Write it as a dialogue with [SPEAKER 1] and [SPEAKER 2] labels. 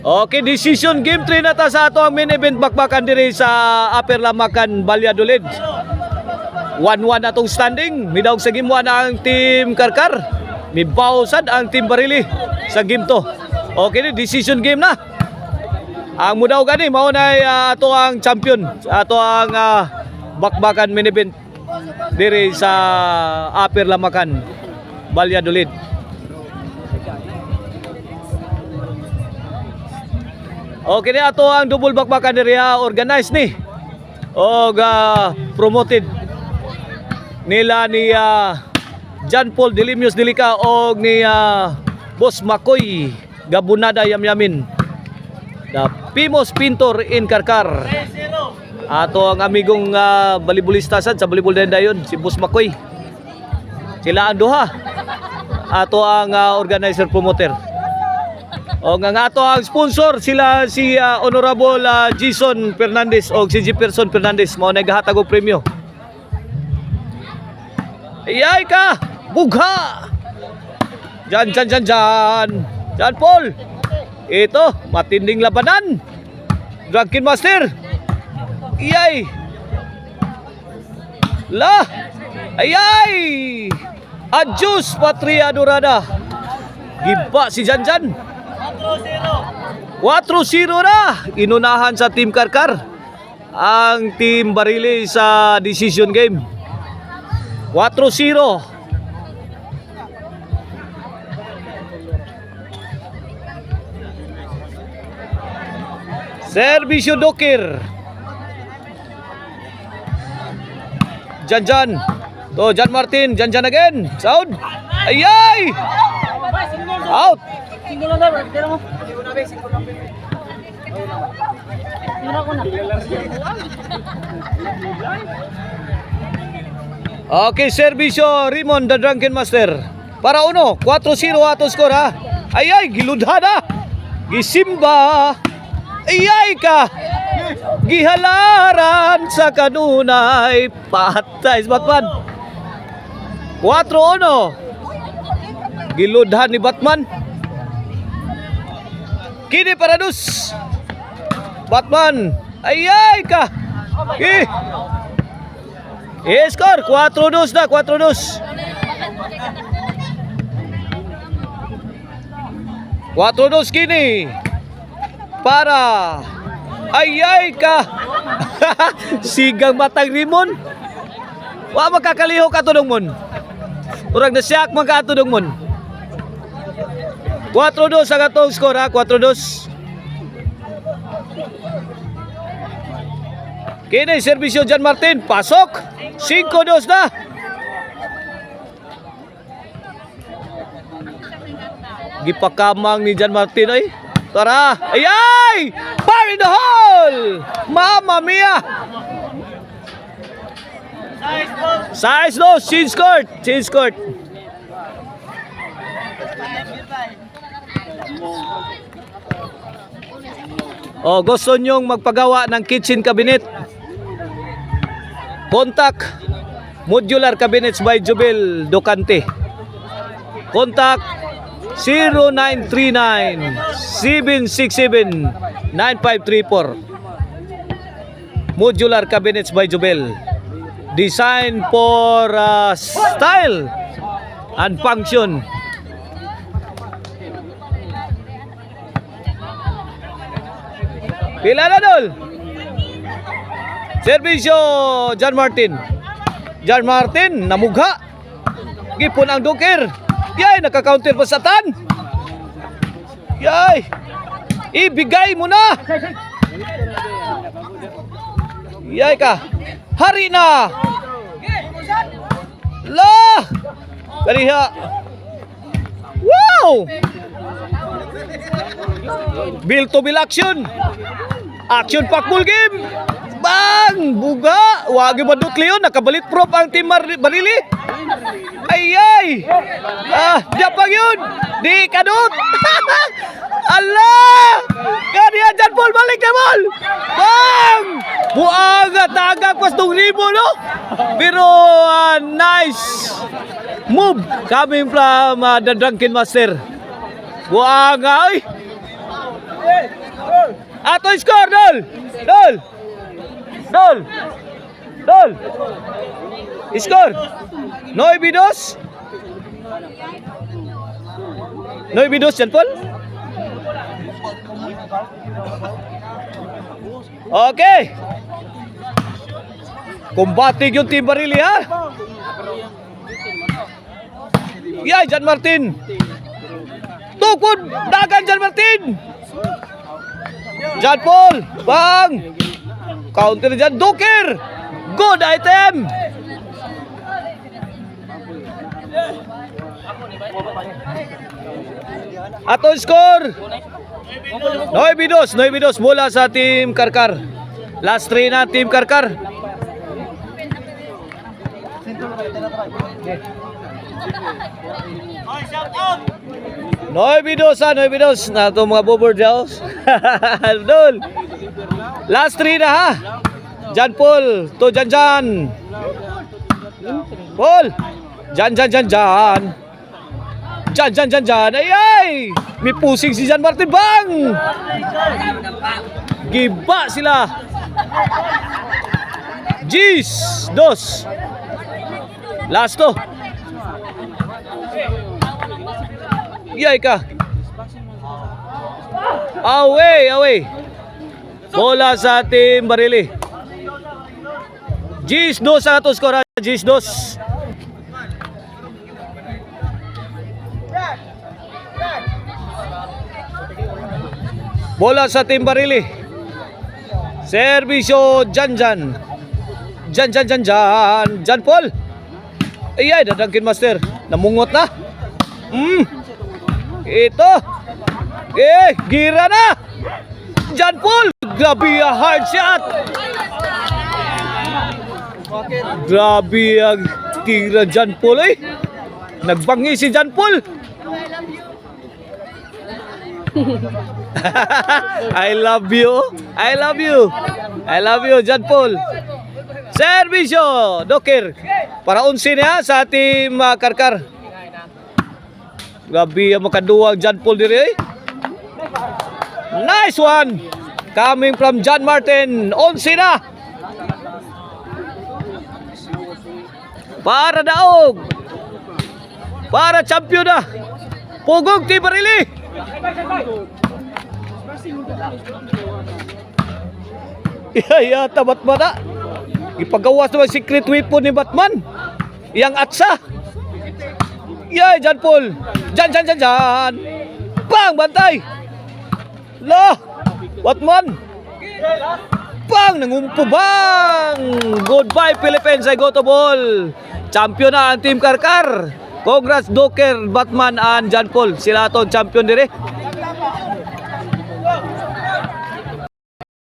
[SPEAKER 1] Okay, decision game 3 na ta sa ato ang main event bakbakan diri sa Upper Lamakan, Valladolid. 1-1 atong standing. Midawg sa game 1 ang team Karkar. Mibawsad ang team Barili sa game 2. Okay, decision game na. Ang mudaw gani mao na ato ang champion, ato ang bakbakan main event diri sa Upper Lamakan, Valladolid. Okay na ato ang double bakbakan diri organized ni og promoted nila ni John Paul Delimios Delica og ni Boss Makoy Gabunada Yamyamin, the famous pintor in Karkar. Ato ang amigong balibulistasan sa volleyball din dayon si Boss Makoy. Sila ang duha ato ang organizer promoter. O nga ato ang sponsor sila si Honorable Jason Fernandez o si Jefferson Fernandez mao nagahatag og premyo. Iyay ka, bugha. Jan Paul. Ito, matinding labanan. Drunken Master. Iyay. La. Ayay. Adjus Patria Dorada. Giba si Jan. 4-0 na. Inunahan sa Team Karkar ang Team Barili sa decision game. 4-0. Servisyo Dokir. Jan. To Jan Martin, Jan again. Sound. Ayay! Out. Okay, servisyo Raymond the Drunken Master. Para uno, 4-0 ato score ha. Ayay, giludha na. Gisimba. Ayay ka. Gihalaran sa kanunay. Patay sa Batman. 4-1. Giludha ni Batman. Kini para dus. Batman. Ayay ka. Score 4-2 na, 4-2. 4-2 kini. Para ayay ka. Sigang matang rimon. Wa makakaliho ka tudong mon. Urang na siyak magkatudong mon. 4-2 ang atong score ha, 4-2. Kini servisyo Jan Martin, pasok. 5-2 na. Gipakamang ni Jan Martin ay. Tara, ayay! Fire in the hole! Mamma mia! Size 2, change court. O gusto nyong magpagawa ng kitchen cabinet, contact Modular Cabinets by Jubel Docante. Contact 0939-767-9534. Modular Cabinets by Jubel. Design for style and function. Pila na dol. Servisyo John Martin. Namugha. Gipon ang Dokir. Yay, naka-counter pa sa tan. Yay. Ibigay mo na. Yay ka. Hari na. La. Kaliha. Wow. Bill to bill action. Action pakbul game. Bang! Buga! Wagi badut Leon. Nakabalit prop ang team Barili. Ayay! Japang yun! Di kadut! Allah! Kaniya dyan, Paul! Balik na, Paul! Bang! Buaga! Tagag pas 2,000, no? Pero nice move coming from the Drunken Master. Buang ay. Ato score Dol. Dol. Dol. Dol. Score. 9-2. 9-2 Jan Paul. Okay. Kumbatig yung Team Barili ha. Yay, Jan Martin. Tukod, dagan Jan Martin. Jan Paul, bang. Counter Jan Doker. Good item. Ato score 9-2 mula sa Team Karkar. Last 3 na Team Karkar. Noibidos na ito mga boboard house. Dol. Last 3 na ha. Jan Paul to Jan. Paul. Jan. Ay. May pusing si Jan Martin bang. Giba sila. Gis 2. Last to. Yay ka. Away. Bola sa Team Barili. Gis 2 ang ato skora. Gis 2. Bola sa Team Barili. Servisyo Jan Paul. Ay, Drunken Master. Namungot na. Ito. Gira na. Jan Paul. Grabe ang hard shot. Grabe ang tira Jan Paul eh. Nagbangi si Jan Paul. I love you Jan Paul. Servisyo Doker. Para 11 niya sa Team Karkar. Grabe ang makaduwag Jan Paul diri eh. Nice one. Coming from Jan Martin. 11 na. Para daog. Para champion na. Pugong Team Barili. Yata Batman na. Ipagawas naman secret weapon ni Batman. Yang atsa. Yay, Jan Paul. Jan. Bang, bantay. Lah, Batman. Bang, nangumpo bang. Goodbye Philippines, I go to ball. Champion na ang Team Karkar. Congrats Doker, Batman and Jan Paul. Sila to champion dire.